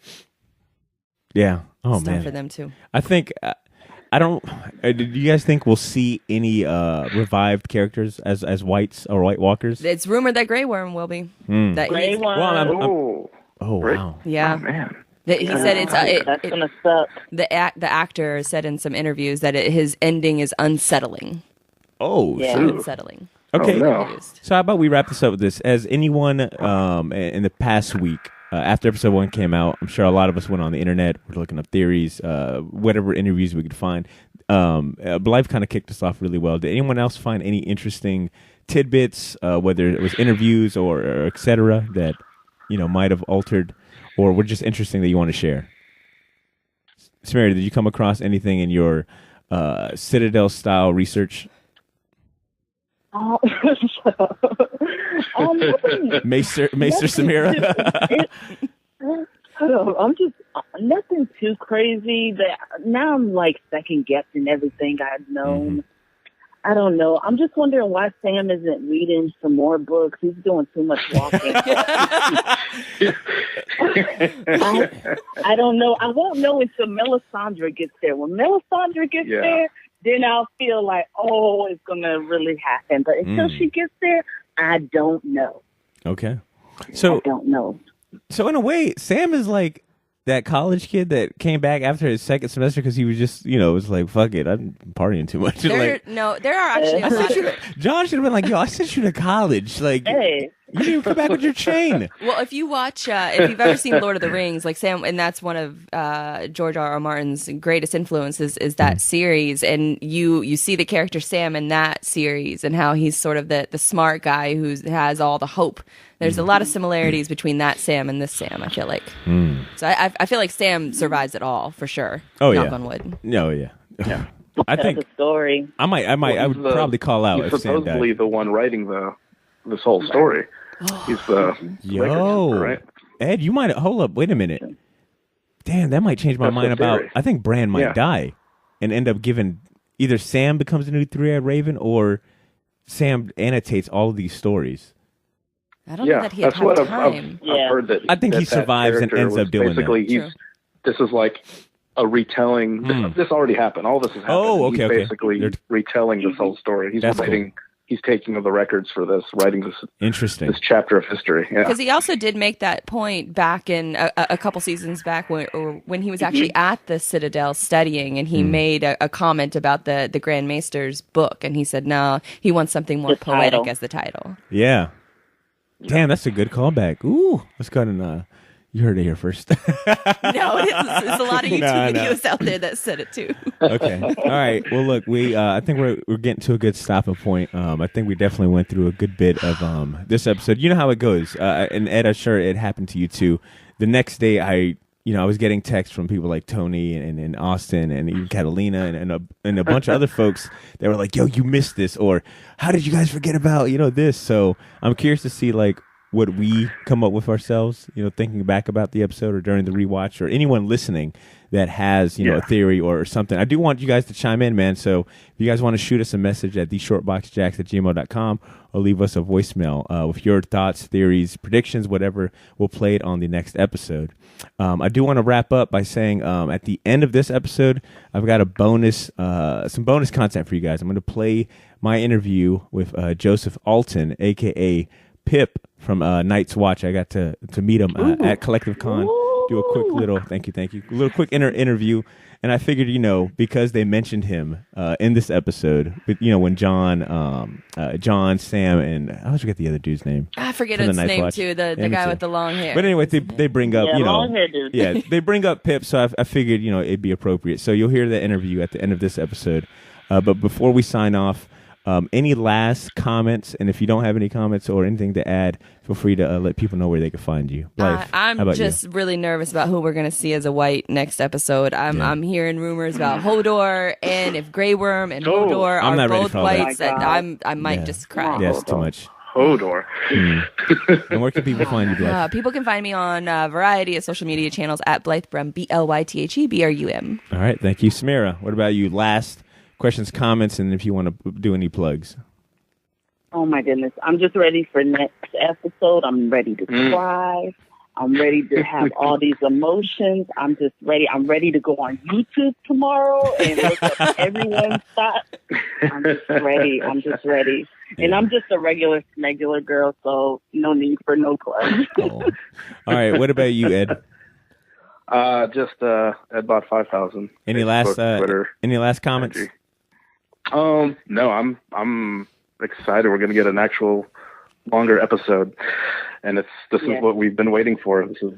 Yeah. Oh it's man. tough for them too. I think. I don't. Do you guys think we'll see any revived characters as whites or White Walkers? It's rumored that Grey Worm will be. Grey Worm. Well, wow. Yeah. Oh, man. He said that's gonna suck. The actor said in some interviews that his ending is unsettling. Oh, yeah. shoot. Unsettling. Okay. Oh, no. So how about we wrap this up with this? Has anyone in the past week, after episode 1 came out, I'm sure a lot of us went on the internet, we're looking up theories, whatever interviews we could find. Blythe kind of kicked us off really well. Did anyone else find any interesting tidbits, whether it was interviews or et cetera, that might have altered or were just interesting that you want to share? Samara, did you come across anything in your Citadel-style research? Maester Samira. I'm just nothing too crazy. That now I'm second guessing everything I've known. Mm-hmm. I don't know. I'm just wondering why Sam isn't reading some more books. He's doing too much walking. I don't know. I won't know until Melisandre gets there. When Melisandre gets there, then I'll feel like, it's going to really happen. But until she gets there, I don't know. Okay. So I don't know. So in a way, Sam is like that college kid that came back after his second semester because he was just, was like, fuck it, I'm partying too much. There are actually John should have been like, yo, I sent you to college. Like, hey. You didn't even come back with your chain. Well, if you watch, if you've ever seen Lord of the Rings, Sam, and that's one of George R.R. Martin's greatest influences is that series, and you see the character Sam in that series and how he's sort of the smart guy who has all the hope. There's a lot of similarities between that Sam and this Sam, I feel like. So I feel like Sam survives it all, for sure. Oh, Knock on wood. No, yeah. I think the story. I would probably call out if Sam died. He's supposedly the one writing this whole story. He's the right? Ed, you might hold up. Wait a minute. Damn, that might change my mind about. I think Bran might die and end up giving either Sam becomes the new three-eyed raven or Sam annotates all of these stories. I don't know that he had what time. I've heard that. I think he survives and ends up doing that. This is like a retelling. This already happened. All this has happened. Oh, okay, he's basically retelling this whole story. He's writing. Cool. He's taking the records for this, writing this chapter of history. Because he also did make that point back in a couple seasons back when he was actually at the Citadel studying, and he made a comment about the Grand Maester's book, and he said, no, he wants something more poetic as the title. Yeah. Damn, that's a good callback. Ooh, let's go ahead and you heard it here first. No, it's a lot of YouTube videos out there that said it too. Okay, all right. Well, look, I think we're getting to a good stopping point. I think we definitely went through a good bit of this episode. You know how it goes, and Ed, I'm sure it happened to you too. The next day, I was getting texts from people like Tony and Austin and even Catalina and a bunch of other folks that were like, "Yo, you missed this," or "How did you guys forget about this?" So I'm curious to see what we come up with ourselves, thinking back about the episode or during the rewatch, or anyone listening that has, a theory or something. I do want you guys to chime in, man. So if you guys want to shoot us a message at theshortboxjacks@gmail.com or leave us a voicemail with your thoughts, theories, predictions, whatever, we'll play it on the next episode. I do want to wrap up by saying at the end of this episode, I've got some bonus content for you guys. I'm going to play my interview with Josef Altin, a.k.a. Pip from Night's Watch. I got to meet him at Collective Con do a quick little thank you, a little quick interview. And I figured, because they mentioned him in this episode, when John, Sam, and I always forget the other dude's name. I forget his name too. The guy with the long hair. But anyway, they bring up, long hair dude. Yeah, they bring up Pip, so I figured, it'd be appropriate. So you'll hear the interview at the end of this episode. But before we sign off, any last comments? And if you don't have any comments or anything to add, feel free to let people know where they can find you. Blythe, I'm just really nervous about who we're going to see as a white next episode. I'm hearing rumors about Hodor, and if Grey Worm and Hodor are both whites, I might just cry. Yeah, it's too much. Hodor. And where can people find you, Blythe? People can find me on a variety of social media channels at Blythebrum, BlytheBrum. All right, thank you. Samira, what about you? Last questions, comments, and if you want to do any plugs. Oh my goodness. I'm just ready for next episode. I'm ready to cry. I'm ready to have all these emotions. I'm just ready. I'm ready to go on YouTube tomorrow and look up everyone's thoughts. I'm just ready. And I'm just a regular girl, so no need for no plugs. All right. What about you, Ed? Just Edbot 5000. Any last comments? No, I'm excited. We're going to get an actual longer episode, and this is what we've been waiting for. This is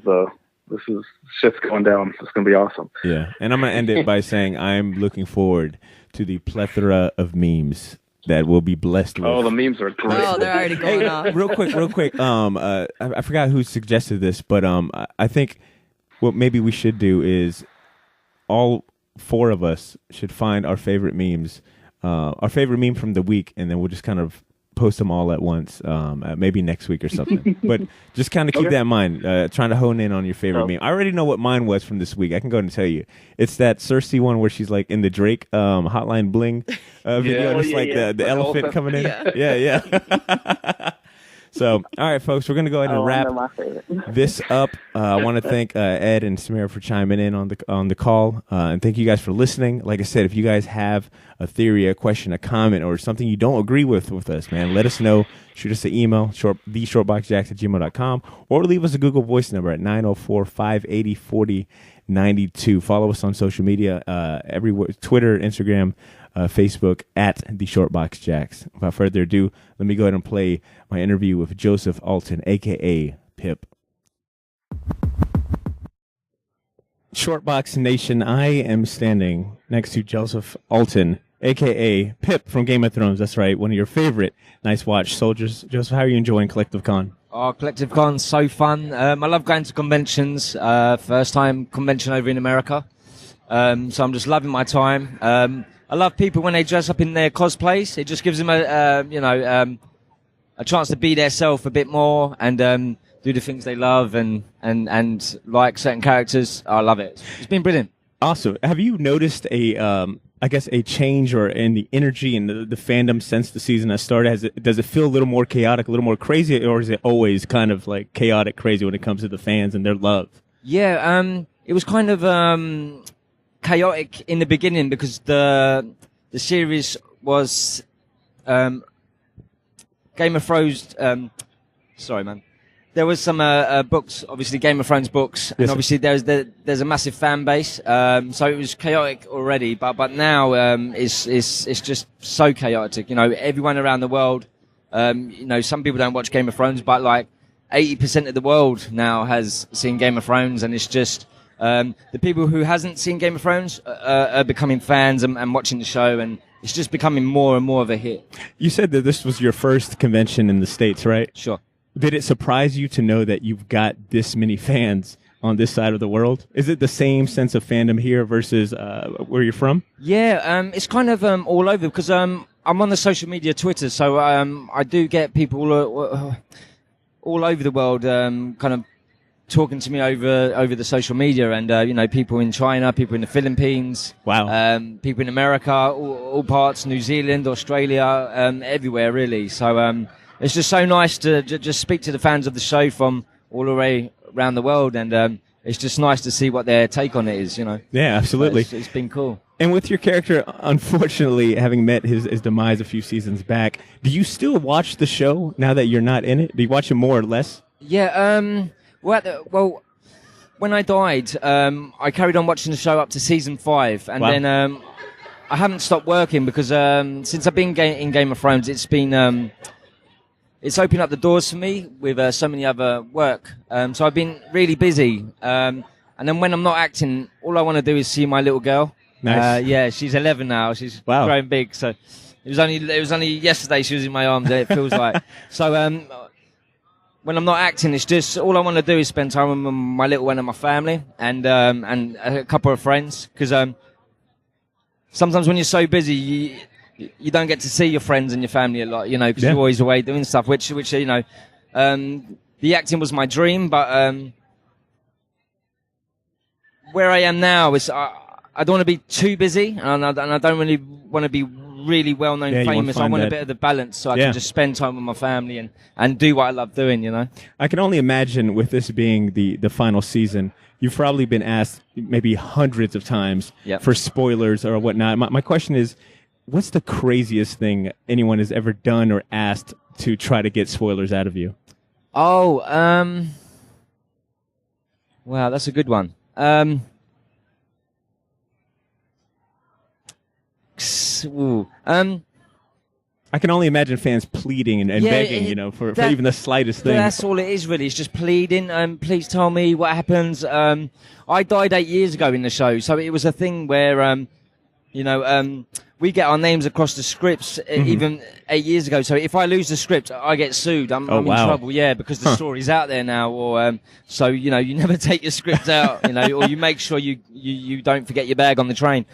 shit's going down. It's going to be awesome. Yeah, and I'm going to end it by saying I'm looking forward to the plethora of memes that we'll be blessed with. Oh, the memes are great. Oh, they're already going off. Real quick. I forgot who suggested this, but I think what maybe we should do is all four of us should find our favorite memes. Our favorite meme from the week, and then we'll just kind of post them all at once, maybe next week or something. But just kind of keep that in mind, trying to hone in on your favorite meme. I already know what mine was from this week. I can go ahead and tell you. It's that Cersei one where she's like in the Drake Hotline Bling video, the elephant coming in. Yeah. So, all right, folks, we're going to go ahead and wrap this up. I want to thank Ed and Samira for chiming in on the call, and thank you guys for listening. Like I said, if you guys have a theory, a question, a comment, or something you don't agree with us, man, let us know. Shoot us an email, theshortboxjacks@gmail.com, or leave us a Google Voice number at 904-580-4092. Follow us on social media, everywhere, Twitter, Instagram, Facebook, at The Shortbox Jacks. Without further ado, let me go ahead and play my interview with Josef Altin, a.k.a. Pip. Shortbox Nation, I am standing next to Josef Altin, a.k.a. Pip from Game of Thrones. That's right, one of your favorite Night's Watch soldiers. Joseph, how are you enjoying Collective Con? Oh, Collective Con's so fun. I love going to conventions. First time convention over in America. So I'm just loving my time. I love people when they dress up in their cosplays. It just gives them a chance to be their self a bit more and do the things they love and like certain characters. I love it. It's been brilliant. Awesome. Have you noticed a change or in the energy and the fandom since the season has started? Does it feel a little more chaotic, a little more crazy, or is it always kind of like chaotic crazy when it comes to the fans and their love? Yeah, it was kind of chaotic in the beginning because the series was Game of Thrones. Sorry, man. There was some books, obviously Game of Thrones books, and obviously there's a massive fan base. So it was chaotic already, but now it's just so chaotic. Everyone around the world. Some people don't watch Game of Thrones, but like 80% of the world now has seen Game of Thrones, and it's just. The people who hasn't seen Game of Thrones are becoming fans and watching the show, and it's just becoming more and more of a hit. You said that this was your first convention in the States, right? Sure. Did it surprise you to know that you've got this many fans on this side of the world? Is it the same sense of fandom here versus where you're from? Yeah, it's kind of all over because I'm on the social media Twitter, so I do get people all over the world kind of talking to me over the social media, and people in China, people in the Philippines, people in America, all parts, New Zealand, Australia, everywhere really. So it's just so nice to just speak to the fans of the show from all the way around the world, and it's just nice to see what their take on it is. Yeah, absolutely. So it's been cool. And with your character, unfortunately, having met his demise a few seasons back, do you still watch the show now that you're not in it? Do you watch it more or less? Yeah. Well, when I died, I carried on watching the show up to season 5, and then I haven't stopped working because since I've been in Game of Thrones, it's been it's opened up the doors for me with so many other work. So I've been really busy, and then when I'm not acting, all I want to do is see my little girl. Nice. Yeah, she's 11 now. She's growing big. So it was only yesterday she was in my arms. It feels like so. When I'm not acting, it's just all I want to do is spend time with my little one and my family, and a couple of friends. Because sometimes when you're so busy, you don't get to see your friends and your family a lot, you know, because you're always away doing stuff. Which you know, the acting was my dream, but where I am now is I don't want to be too busy, and I don't really want to be really well-known, famous. I want a bit of the balance so I can just spend time with my family and do what I love doing, you know. I can only imagine with this being the final season, you've probably been asked maybe hundreds of times for spoilers or whatnot. My question is, what's the craziest thing anyone has ever done or asked to try to get spoilers out of you? Oh, wow, that's a good one. I can only imagine fans pleading and begging, you know, for even the slightest thing. That's all it is, really. It's just pleading. Please tell me what happens. I died 8 years ago in the show, so it was a thing where, you know, we get our names across the scripts even 8 years ago. So if I lose the script, I get sued. I'm in trouble, because the story's out there now. Or so you know, you never take your script out, you know, or you make sure you don't forget your bag on the train.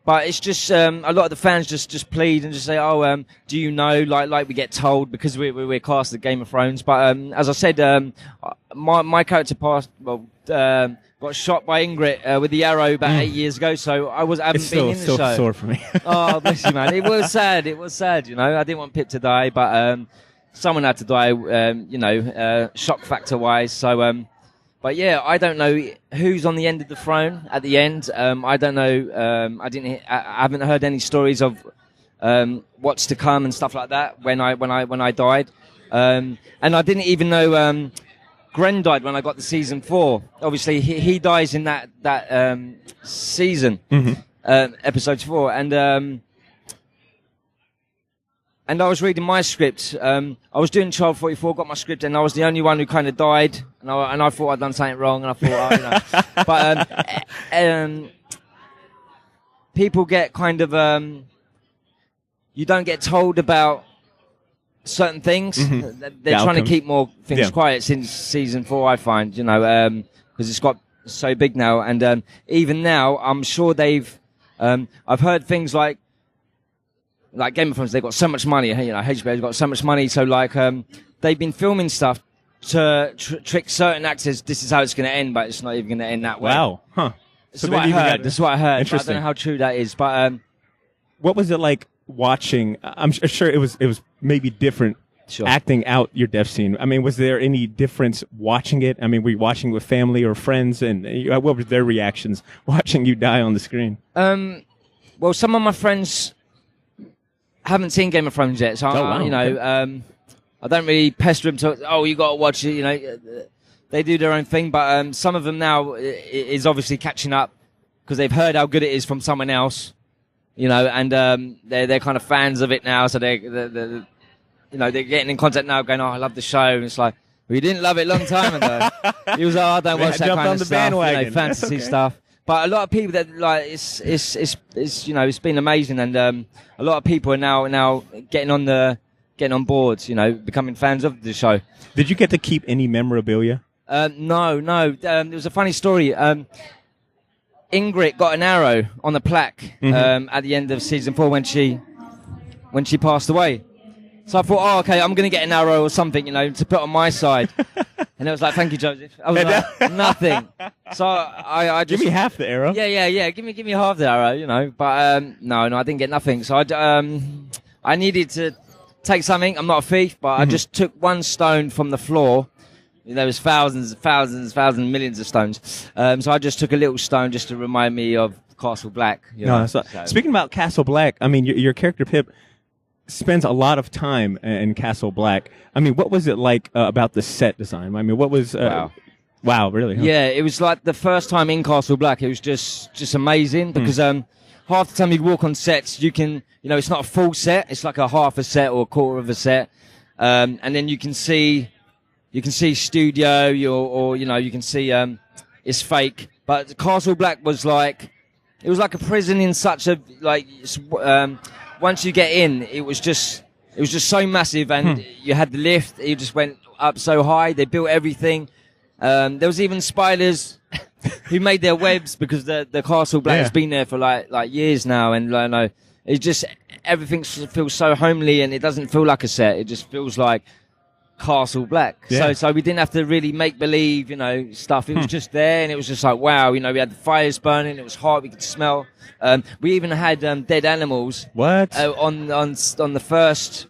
But it's just a lot of the fans just plead and just say, "Oh, do you know?" Like we get told because we're cast at Game of Thrones. But as I said, my character got shot by Ingrid with the arrow about 8 years ago. So I haven't been in the show. It's still sore for me. Oh, bless you, man. It was sad. It was sad. You know, I didn't want Pip to die, but someone had to die. You know, shock factor wise. So. But yeah, I don't know who's on the end of the throne at the end. I don't know. I haven't heard any stories of what's to come and stuff like that when I died. And I didn't even know Gren died when I got to season 4. Obviously, he dies in that season, episode 4, and I was reading my script. I was doing Child 44, got my script, and I was the only one who kind of died. And I thought I'd done something wrong, and I thought, you know. But people get kind of you don't get told about certain things. They're trying to keep more things quiet since season 4. I find, you know, because it's got so big now, and even now, I'm sure they've. I've heard things like Game of Thrones, they've got so much money, you know, HBO's got so much money, so they've been filming stuff to trick certain actors, this is how it's going to end, but it's not even going to end that way. Wow. Huh. This is what I heard. Interesting. I don't know how true that is, but what was it like watching? I'm sure it was maybe different acting out your death scene. I mean, was there any difference watching it? I mean, were you watching with family or friends, and what were their reactions watching you die on the screen? Well, some of my friends haven't seen Game of Thrones yet, so you know, I don't really pester them to, you got to watch it, you know. They do their own thing, but some of them now is obviously catching up because they've heard how good it is from someone else, you know, and they're kind of fans of it now, so they're you know, they're getting in contact now going, I love the show, and it's like, well, you didn't love it a long time ago. He was like, I don't watch that kind of stuff, you know, fantasy stuff. But a lot of people that it's you know, it's been amazing, and a lot of people are now getting on board, you know, becoming fans of the show. Did you get to keep any memorabilia? No. There was a funny story. Ingrid got an arrow on the plaque at the end of season 4 when she passed away. So I thought, okay, I'm going to get an arrow or something, you know, to put on my side. And it was like, thank you, Joseph. I was like, nothing. So I just... Give me half the arrow. Yeah. Give me half the arrow, you know. But no, I didn't get nothing. So I needed to take something. I'm not a thief, but I just took one stone from the floor. There was thousands, millions of stones. So I just took a little stone just to remind me of Castle Black. You know? So. Speaking about Castle Black, I mean, your character Pip spends a lot of time in Castle Black. I mean, what was it like about the set design? I mean, what was... Wow. Wow, really? Huh? Yeah, it was like the first time in Castle Black. It was just amazing because half the time you walk on sets, you can, it's not a full set. It's like a half a set or a quarter of a set, and then you can see studio, you can see it's fake. But Castle Black was like, it was like a prison in such a once you get in, it was just so massive, and you had the lift. It just went up so high. They built everything. There was even spiders who made their webs because the Castle Black has been there for like years now, and it just everything feels so homely, and it doesn't feel like a set. It just feels like Castle Black. Yeah. So we didn't have to really make believe, stuff. It was just there, and it was just like wow. We had the fires burning. It was hot. We could smell. We even had dead animals. What? On the first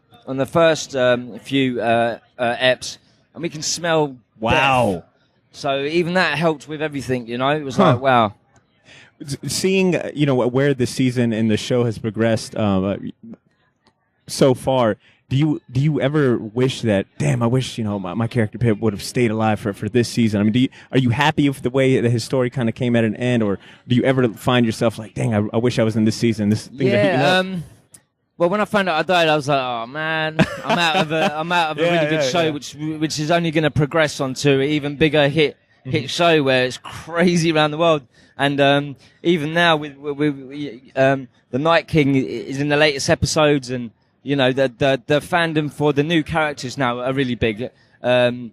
few eps, and we can smell. Wow. Death. So even that helped with everything, It was like, wow. Seeing, where the season and the show has progressed so far, do you ever wish that, damn, I wish, my character Pip would have stayed alive for this season? I mean, are you happy with the way that his story kind of came at an end, or do you ever find yourself like, dang, I wish I was in this season? Well, when I found out I died, I was like, "Oh man, I'm out of a really good show, which is only going to progress onto an even bigger hit show where it's crazy around the world." And even now, with the Night King is in the latest episodes, and the fandom for the new characters now are really big, and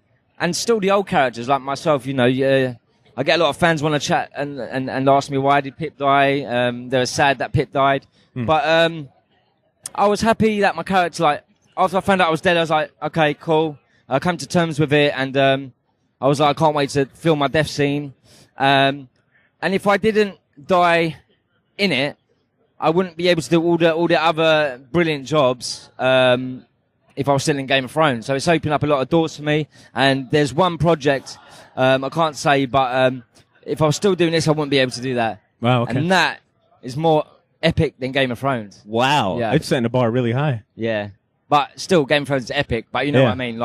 still the old characters like myself. I get a lot of fans want to chat and ask me why did Pip die. They were sad that Pip died, but I was happy that my character, after I found out I was dead, I was like, okay, cool. I came to terms with it, and I was like, I can't wait to film my death scene. And if I didn't die in it, I wouldn't be able to do all the other brilliant jobs if I was still in Game of Thrones. So it's opened up a lot of doors for me. And there's one project I can't say, but if I was still doing this, I wouldn't be able to do that. Wow, okay. And that is more epic than Game of Thrones. Wow. Yeah. It's setting the bar really high. Yeah. But still, Game of Thrones is epic. But you know what I mean?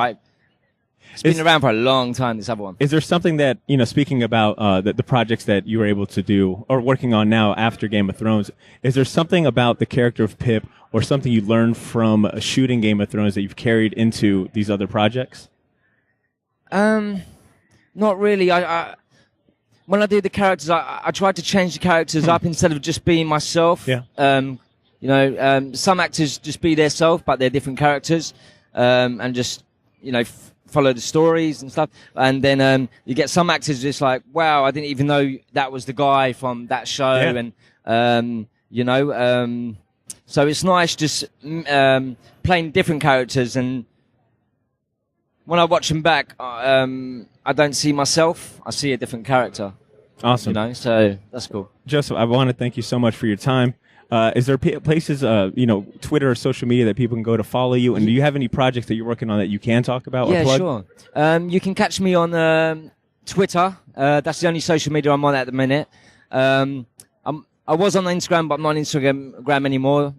It's been around for a long time, this other one. Is there something that, speaking about the projects that you were able to do or working on now after Game of Thrones, is there something about the character of Pip or something you learned from shooting Game of Thrones that you've carried into these other projects? Not really. When I do the characters, I try to change the characters up instead of just being myself. Yeah. Some actors just be their self, but they're different characters, and just, follow the stories and stuff. And then you get some actors just like, wow, I didn't even know that was the guy from that show. Yeah. And, so it's nice just playing different characters. And when I watch them back, I don't see myself. I see a different character. Awesome. So that's cool. Joseph, I want to thank you so much for your time. Is there places, Twitter or social media that people can go to follow you? And do you have any projects that you're working on that you can talk about or plug? Sure. You can catch me on Twitter. That's the only social media I'm on at the minute. I was on Instagram, but I'm not on Instagram anymore.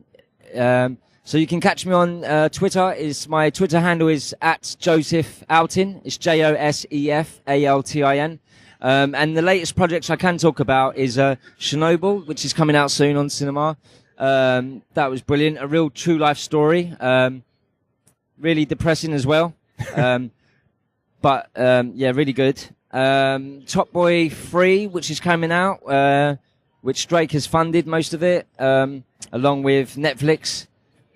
So you can catch me on Twitter. My Twitter handle is @Josef Altin. It's JOSEFALTIN. And the latest projects I can talk about is Chernobyl, which is coming out soon on cinema. That was brilliant. A real true life story. Really depressing as well. But really good. Top Boy 3, which is coming out, which Drake has funded most of it, along with Netflix.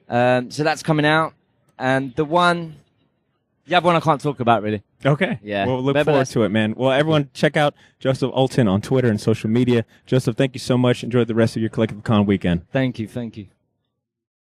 So that's coming out. And the other one I can't talk about really. Okay. Yeah. We'll look forward to it, man. Well, everyone check out Josef Altin on Twitter and social media. Joseph, thank you so much. Enjoy the rest of your Collective Con weekend. Thank you.